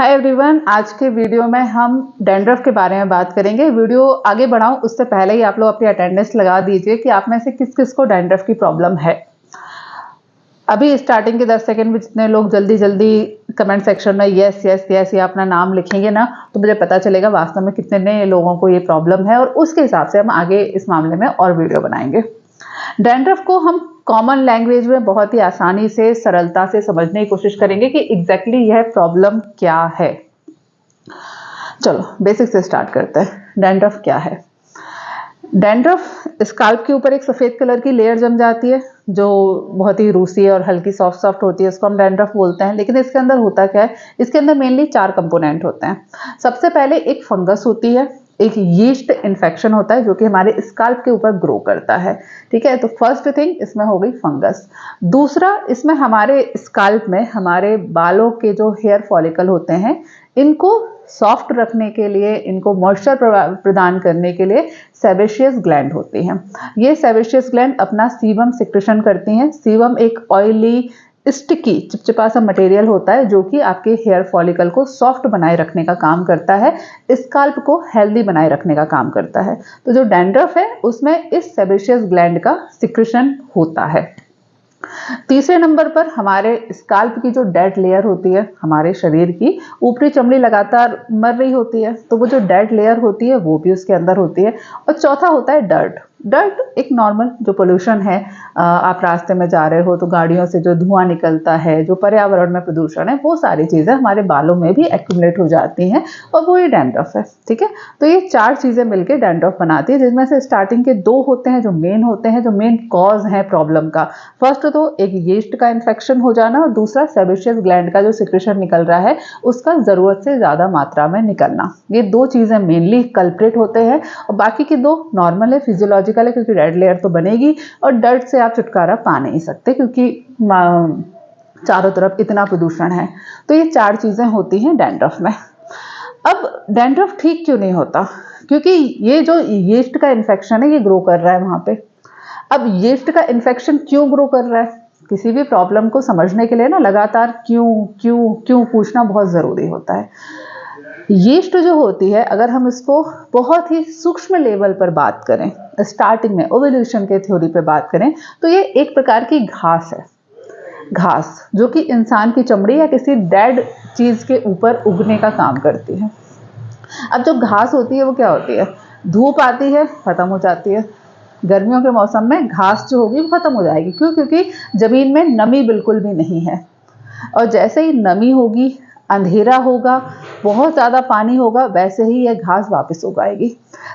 Hi everyone, आज के video में हम डैंड्रफ के बारे में बात करेंगे। वीडियो आगे बढ़ाऊं उससे पहले ही आप लोग अपनी अटेंडेंस लगा दीजिए कि आप में से किस किस को डैंड्रफ की प्रॉब्लम है। अभी स्टार्टिंग के 10 सेकंड में जितने लोग जल्दी जल्दी कमेंट सेक्शन में यस यस यस या अपना नाम लिखेंगे ना, तो मुझे पता चलेगा वास्तव में कितने नए लोगों को ये प्रॉब्लम है और उसके हिसाब से हम आगे इस मामले में और वीडियो बनाएंगे। डैंड्रफ को हम कॉमन लैंग्वेज में बहुत ही आसानी से सरलता से समझने की कोशिश करेंगे कि एग्जैक्टली यह प्रॉब्लम क्या है। चलो बेसिक से स्टार्ट करते हैं। डैंड्रफ क्या है? डैंड्रफ स्काल्प के ऊपर एक सफेद कलर की लेयर जम जाती है जो बहुत ही रूसी और हल्की सॉफ्ट सॉफ्ट होती है, उसको हम डैंड्रफ बोलते हैं। लेकिन इसके अंदर होता क्या है? इसके अंदर मेनली 4 कंपोनेंट होते हैं। सबसे पहले एक फंगस होती है, एक यीस्ट इन्फेक्शन होता है जो कि हमारे स्काल्प के ऊपर ग्रो करता है। ठीक है, तो फर्स्ट थिंग इसमें हो गई फंगस। दूसरा, इसमें हमारे स्काल्प में हमारे बालों के जो हेयर फॉलिकल होते हैं, इनको सॉफ्ट रखने के लिए, इनको मॉइस्चर प्रदान करने के लिए सेबेशियस ग्लैंड होती हैं। ये सेबेशियस ग्लैंड अपना सीबम सिक्रेशन करती हैं। सीबम एक ऑयली स्टिकी चिपचिपा सा मटेरियल होता है जो कि आपके हेयर फॉलिकल को सॉफ्ट बनाए रखने का काम करता है, स्काल्प को हेल्दी बनाए रखने का काम करता है। तो जो डैंड्रफ है उसमें इस सेबेशियस ग्लैंड का सिक्रेशन होता है। तीसरे नंबर पर हमारे स्काल्प की जो डेड लेयर होती है, हमारे शरीर की ऊपरी चमड़ी लगातार मर रही होती है, तो वो जो डेड लेयर होती है वो भी उसके अंदर होती है। और चौथा होता है डर्ट। डर्ट एक नॉर्मल जो पोल्यूशन है, आप रास्ते में जा रहे हो तो गाड़ियों से जो धुआं निकलता है, जो पर्यावरण में प्रदूषण है, वो सारी चीज़ें हमारे बालों में भी एक्यूमुलेट हो जाती हैं और वो ही डैंड्रफ है। ठीक है, तो ये 4 चीज़ें मिलकर डैंड्रफ बनाती है, जिसमें से स्टार्टिंग के 2 होते हैं जो मेन होते हैं, जो मेन कॉज है प्रॉब्लम का। फर्स्ट तो एक यीस्ट का इन्फेक्शन हो जाना और दूसरा सेबेशियस ग्लैंड का जो सिक्रेशन निकल रहा है उसका ज़रूरत से ज़्यादा मात्रा में निकलना। ये 2 चीज़ें मेनली कल्प्रिट होते हैं और बाकी की 2 नॉर्मल है, फिजियोलॉजिकल है, क्योंकि रेड लेयर तो बनेगी और डर्ट से आप छुटकारा पा नहीं सकते क्योंकि चारों तरफ इतना प्रदूषण है। तो ये 4 चीज़ें होती हैं डैंड्रफ में। अब डैंड्रफ ठीक क्यों नहीं होता? क्योंकि ये जो यीस्ट का इन्फेक्शन है ये ग्रो कर रहा है वहाँ पे। अब यीस्ट का इन्फेक्शन क्यों ग्रो कर रहा है? किसी भी प्रॉब्लम को समझने के लिए ना लगातार क्यों क्यों क्यों पूछना बहुत ज़रूरी होता है। यीस्ट जो होती है, अगर हम इसको बहुत ही सूक्ष्म लेवल पर बात करें, स्टार्टिंग में ओवल्यूशन के थ्योरी पे बात करें, तो ये एक प्रकार की घास है। घास जो कि इंसान की चमड़ी या किसी डेड चीज़ के ऊपर उगने का काम करती है। अब जो घास होती है वो क्या होती है? धूप आती है, ख़त्म हो जाती है। गर्मियों के मौसम में घास जो होगी वो ख़त्म हो जाएगी। क्यों? क्योंकि ज़मीन में नमी बिल्कुल भी नहीं है और जैसे ही नमी होगी, अंधेरा होगा, बहुत ज़्यादा पानी होगा, वैसे ही यह घास वापस उग आएगी।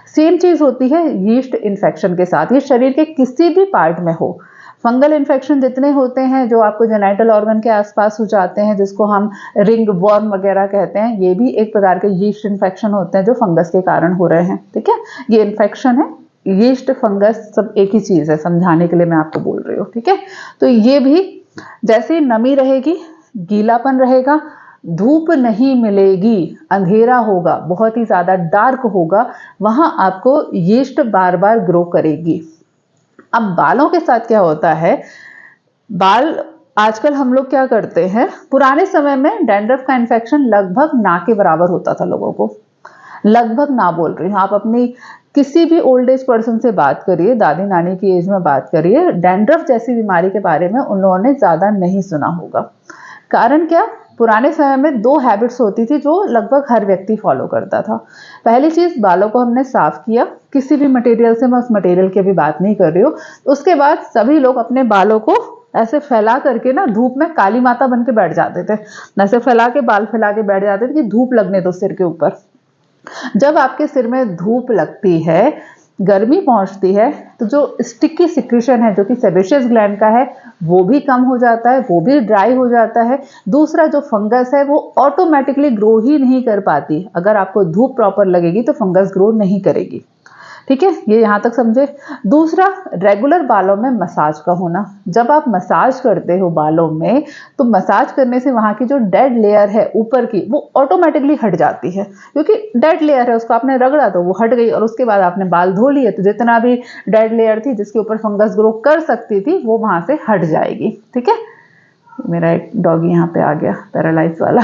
सेम चीज़ होती है यीस्ट इन्फेक्शन के साथ। ये शरीर के किसी भी पार्ट में हो, फंगल इन्फेक्शन जितने होते हैं जो आपको जेनाइटल ऑर्गन के आसपास हो जाते हैं, जिसको हम रिंग वर्म वगैरह कहते हैं, ये भी एक प्रकार के यीस्ट इन्फेक्शन होते हैं जो फंगस के कारण हो रहे हैं। ठीक है, ये इन्फेक्शन है, यीस्ट फंगस सब एक ही चीज़ है, समझाने के लिए मैं आपको बोल रही हूँ। ठीक है, तो ये भी जैसे नमी रहेगी, गीलापन रहेगा, धूप नहीं मिलेगी, अंधेरा होगा, बहुत ही ज़्यादा डार्क होगा, वहाँ आपको यीस्ट बार बार ग्रो करेगी। अब बालों के साथ क्या होता है? बाल आजकल हम लोग क्या करते हैं, पुराने समय में डैंड्रफ का इन्फेक्शन लगभग ना के बराबर होता था लोगों को। लगभग ना बोल रही हूँ, आप अपनी किसी भी ओल्ड एज पर्सन से बात करिए, दादी नानी की एज में बात करिए, डैंड्रफ जैसी बीमारी के बारे में उन लोगों ने ज़्यादा नहीं सुना होगा। कारण क्या? पुराने समय में 2 हैबिट्स होती थी जो लगभग हर व्यक्ति फॉलो करता था। पहली चीज़, बालों को हमने साफ किया किसी भी मटेरियल से, मैं उस मटेरियल की भी बात नहीं कर रही हूँ। उसके बाद सभी लोग अपने बालों को ऐसे फैला करके ना धूप में काली माता बन के बैठ जाते थे, ऐसे फैला के बाल फैला के बैठ जाते थे कि धूप लगने दो सिर के ऊपर। जब आपके सिर में धूप लगती है, गर्मी पहुंचती है, तो जो स्टिकी सिक्रेशन है जो कि सेबेशियस ग्लैंड का है वो भी कम हो जाता है, वो भी ड्राई हो जाता है। दूसरा, जो फंगस है वो ऑटोमेटिकली ग्रो ही नहीं कर पाती। अगर आपको धूप प्रॉपर लगेगी तो फंगस ग्रो नहीं करेगी। ठीक है, ये यहाँ तक समझे। दूसरा, रेगुलर बालों में मसाज का होना। जब आप मसाज करते हो बालों में, तो मसाज करने से वहाँ की जो डेड लेयर है ऊपर की, वो ऑटोमेटिकली हट जाती है, क्योंकि डेड लेयर है, उसको आपने रगड़ा तो वो हट गई और उसके बाद आपने बाल धो लिए तो जितना भी डेड लेयर थी जिसके ऊपर फंगस ग्रो कर सकती थी वो वहाँ से हट जाएगी। ठीक है, मेरा एक डॉगी यहाँ पे आ गया पैरालाइज वाला।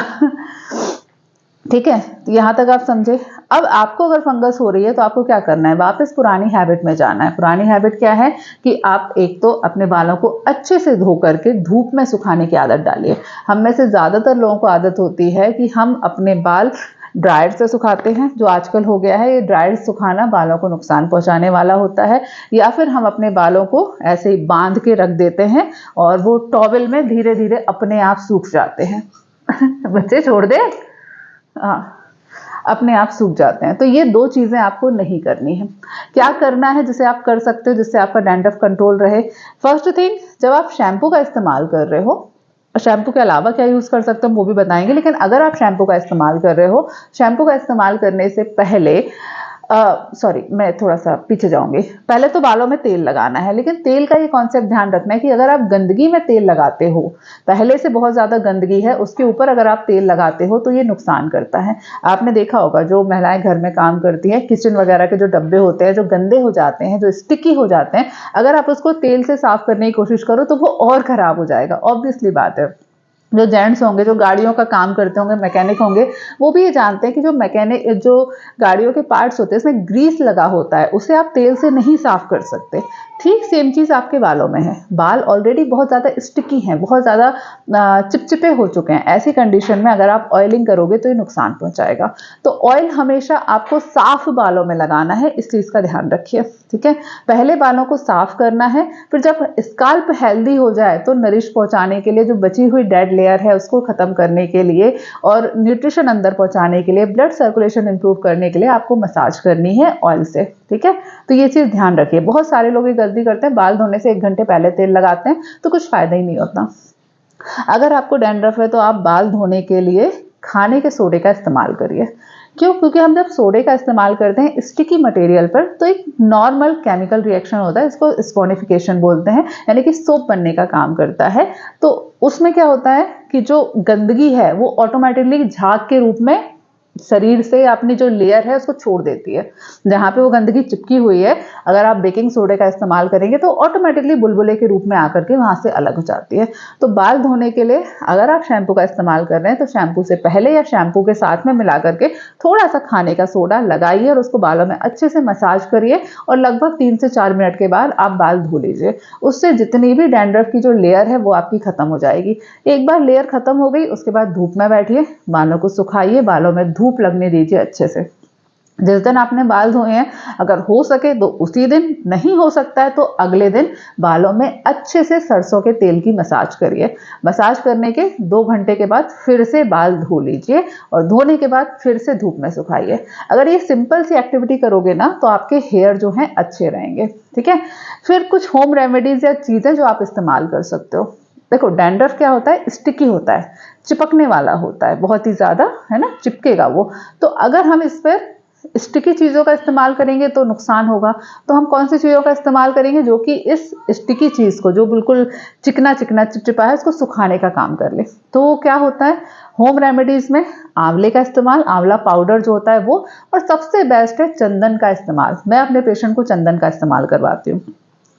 ठीक है, तो यहाँ तक आप समझे। अब आपको अगर फंगस हो रही है तो आपको क्या करना है, वापस पुरानी हैबिट में जाना है। पुरानी हैबिट क्या है कि आप एक तो अपने बालों को अच्छे से धो करके धूप में सुखाने की आदत डालिए। हम में से ज़्यादातर लोगों को आदत होती है कि हम अपने बाल ड्रायर से सुखाते हैं, जो आजकल हो गया है। ये ड्रायर सुखाना बालों को नुकसान पहुंचाने वाला होता है। या फिर हम अपने बालों को ऐसे ही बांध के रख देते हैं और वो टॉवल में धीरे धीरे अपने आप सूख जाते हैं। बच्चे छोड़ दे, हाँ, अपने आप सूख जाते हैं। तो ये दो चीज़ें आपको नहीं करनी है। क्या करना है जिसे आप कर सकते हो जिससे आपका डैंड्रफ कंट्रोल रहे? फर्स्ट थिंग, जब आप शैम्पू का इस्तेमाल कर रहे हो, शैम्पू के अलावा क्या यूज़ कर सकते हो वो भी बताएंगे, लेकिन अगर आप शैम्पू का इस्तेमाल कर रहे हो, शैम्पू का इस्तेमाल करने से पहले सॉरी, मैं थोड़ा सा पीछे जाऊंगी। पहले तो बालों में तेल लगाना है, लेकिन तेल का ये कॉन्सेप्ट ध्यान रखना है कि अगर आप गंदगी में तेल लगाते हो, पहले से बहुत ज़्यादा गंदगी है, उसके ऊपर अगर आप तेल लगाते हो तो ये नुकसान करता है। आपने देखा होगा जो महिलाएं घर में काम करती हैं, किचन वगैरह के जो डब्बे होते हैं जो गंदे हो जाते हैं, जो स्टिकी हो जाते हैं, अगर आप उसको तेल से साफ करने की कोशिश करो तो वो और खराब हो जाएगा। ऑब्वियसली बात है। जो जेंट्स होंगे, जो गाड़ियों का काम करते होंगे, मैकेनिक होंगे, वो भी ये जानते हैं कि जो गाड़ियों के पार्ट्स होते हैं इसमें ग्रीस लगा होता है, उसे आप तेल से नहीं साफ कर सकते। ठीक सेम चीज़ आपके बालों में है। बाल ऑलरेडी बहुत ज़्यादा स्टिकी हैं, बहुत ज़्यादा चिपचिपे हो चुके हैं। ऐसी कंडीशन में अगर आप ऑयलिंग करोगे तो ये नुकसान पहुंचाएगा। तो ऑयल हमेशा आपको साफ बालों में लगाना है, इस चीज़ का ध्यान रखिए। ठीक है, पहले बालों को साफ करना है, फिर जब स्काल्प हेल्दी हो जाए तो नरिश पहुंचाने के लिए, जो बची हुई डेड लेयर है उसको खत्म करने के लिए और न्यूट्रिशन अंदर पहुंचाने के लिए, ब्लड सर्कुलेशन इंप्रूव करने के लिए आपको मसाज करनी है ऑयल से। ठीक है, तो ये चीज़ ध्यान रखिए। बहुत सारे लोग ये गलती करते हैं, बाल धोने से 1 घंटे पहले तेल लगाते हैं तो कुछ फायदा ही नहीं होता। अगर आपको डैंड्रफ है तो आप बाल धोने के लिए खाने के सोडे का इस्तेमाल करिए। क्यों? क्योंकि हम जब सोडे का इस्तेमाल करते हैं स्टिकी मटेरियल पर तो एक नॉर्मल केमिकल रिएक्शन होता है, इसको स्पोनिफिकेशन बोलते हैं, यानी कि सोप बनने का काम करता है। तो उसमें क्या होता है कि जो गंदगी है वो ऑटोमेटिकली झाग के रूप में शरीर से अपनी जो लेयर है उसको छोड़ देती है। जहाँ पे वो गंदगी चिपकी हुई है, अगर आप बेकिंग सोडे का इस्तेमाल करेंगे तो ऑटोमेटिकली बुलबुले के रूप में आकर के वहाँ से अलग हो जाती है। तो बाल धोने के लिए अगर आप शैम्पू का इस्तेमाल कर रहे हैं तो शैम्पू से पहले या शैम्पू के साथ में मिला करके थोड़ा सा खाने का सोडा लगाइए और उसको बालों में अच्छे से मसाज करिए और लगभग 3 से 4 मिनट के बाद आप बाल धो लीजिए। उससे जितनी भी डैंड्रफ की जो लेयर है वो आपकी खत्म हो जाएगी। एक बार लेयर खत्म हो गई उसके बाद धूप में बैठिए, बालों को सुखाइए, बालों में धूप लगने दीजिए अच्छे से। जिस दिन आपने बाल धोए हैं, अगर हो सके तो उसी दिन, नहीं हो सकता है तो अगले दिन बालों में अच्छे से सरसों के तेल की मसाज करिए। मसाज करने के 2 घंटे के बाद फिर से बाल धो लीजिए और धोने के बाद फिर से धूप में सुखाइए। अगर ये सिंपल सी एक्टिविटी करोगे ना तो आपके हेयर जो हैं अच्छे रहेंगे। ठीक है, फिर कुछ होम रेमेडीज या चीज़ें जो आप इस्तेमाल कर सकते हो। देखो, डैंड्रफ क्या होता है, स्टिकी होता है, चिपकने वाला होता है, बहुत ही ज़्यादा, है ना, चिपकेगा वो। तो अगर हम इस पर स्टिकी चीज़ों का इस्तेमाल करेंगे तो नुकसान होगा। तो हम कौन सी चीज़ों का इस्तेमाल करेंगे जो कि इस स्टिकी चीज़ को, जो बिल्कुल चिकना चिकना चिपचिपा है, उसको सुखाने का काम कर ले। तो क्या होता है, होम रेमेडीज में आंवले का इस्तेमाल, आंवला पाउडर जो होता है वो, और सबसे बेस्ट है चंदन का इस्तेमाल। मैं अपने पेशेंट को चंदन का इस्तेमाल करवाती हूँ।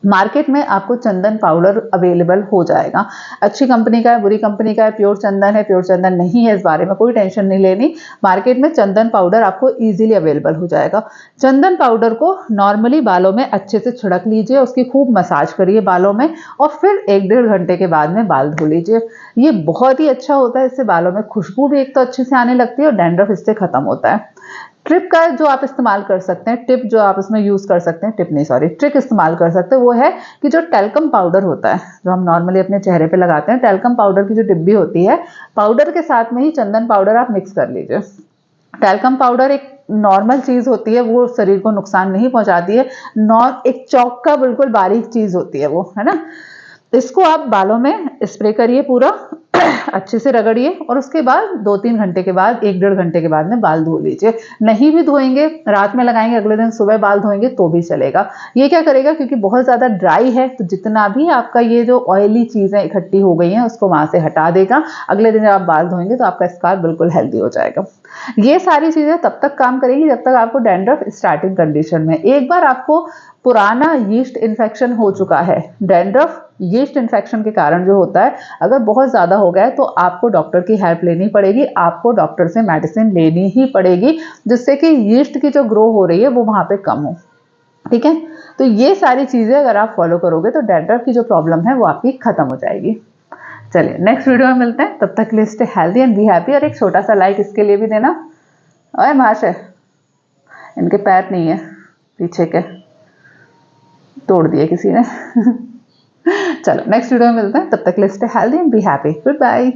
मार्केट में आपको चंदन पाउडर अवेलेबल हो जाएगा, अच्छी कंपनी का है, बुरी कंपनी का है, प्योर चंदन है, प्योर चंदन नहीं है, इस बारे में कोई टेंशन नहीं लेनी। मार्केट में चंदन पाउडर आपको इजीली अवेलेबल हो जाएगा। चंदन पाउडर को नॉर्मली बालों में अच्छे से छिड़क लीजिए, उसकी खूब मसाज करिए बालों में और फिर 1-1.5 घंटे के बाद में बाल धो लीजिए। ये बहुत ही अच्छा होता है, इससे बालों में खुशबू भी एक तो अच्छे से आने लगती है और डैंड्रफ इससे खत्म होता है। ट्रिप का जो आप इस्तेमाल कर सकते हैं, टिप जो आप इसमें यूज़ कर सकते हैं, टिप नहीं सॉरी ट्रिक इस्तेमाल कर सकते हैं, वो है कि जो टैल्कम पाउडर होता है जो हम नॉर्मली अपने चेहरे पे लगाते हैं, टैल्कम पाउडर की जो डिब्बी होती है, पाउडर के साथ में ही चंदन पाउडर आप मिक्स कर लीजिए। टैल्कम पाउडर एक नॉर्मल चीज़ होती है, वो शरीर को नुकसान नहीं पहुंचाती है। एक चौक का बिल्कुल बारीक चीज़ होती है वो, है ना। इसको आप बालों में स्प्रे करिए पूरा अच्छे से रगड़िए और उसके बाद 2-3 घंटे के बाद, 1-1.5 घंटे के बाद में बाल धो लीजिए। नहीं भी धोएंगे, रात में लगाएंगे, अगले दिन सुबह बाल धोएंगे तो भी चलेगा। ये क्या करेगा, क्योंकि बहुत ज़्यादा ड्राई है तो जितना भी आपका ये जो ऑयली चीज़ें इकट्ठी हो गई हैं उसको वहाँ से हटा देगा। अगले दिन जब आप बाल धोएंगे तो आपका स्काल्प बिल्कुल हेल्दी हो जाएगा। ये सारी चीज़ें तब तक काम करेंगी जब तक आपको डैंड्रफ स्टार्टिंग कंडीशन में। एक बार आपको पुराना यीस्ट इन्फेक्शन हो चुका है, डैंड्रफ यीस्ट इन्फेक्शन के कारण जो होता है, अगर बहुत ज़्यादा हो गया है तो आपको डॉक्टर की हेल्प लेनी पड़ेगी, आपको डॉक्टर से मेडिसिन लेनी ही पड़ेगी, जिससे कि यीस्ट की जो ग्रो हो रही है वो वहाँ पे कम हो। ठीक है, तो ये सारी चीज़ें अगर आप फॉलो करोगे तो डैंड्रफ की जो प्रॉब्लम है वो आपकी खत्म हो जाएगी। चलिए नेक्स्ट वीडियो में मिलते हैं, तब तक के लिए stay healthy and be happy. और एक छोटा सा लाइक इसके लिए भी देना। अरे महाशय, इनके पैर नहीं है पीछे के, तोड़ दिए किसी ने। चलो नेक्स्ट वीडियो में मिलते हैं, तब तक के लिए stay healthy and be happy. Good bye.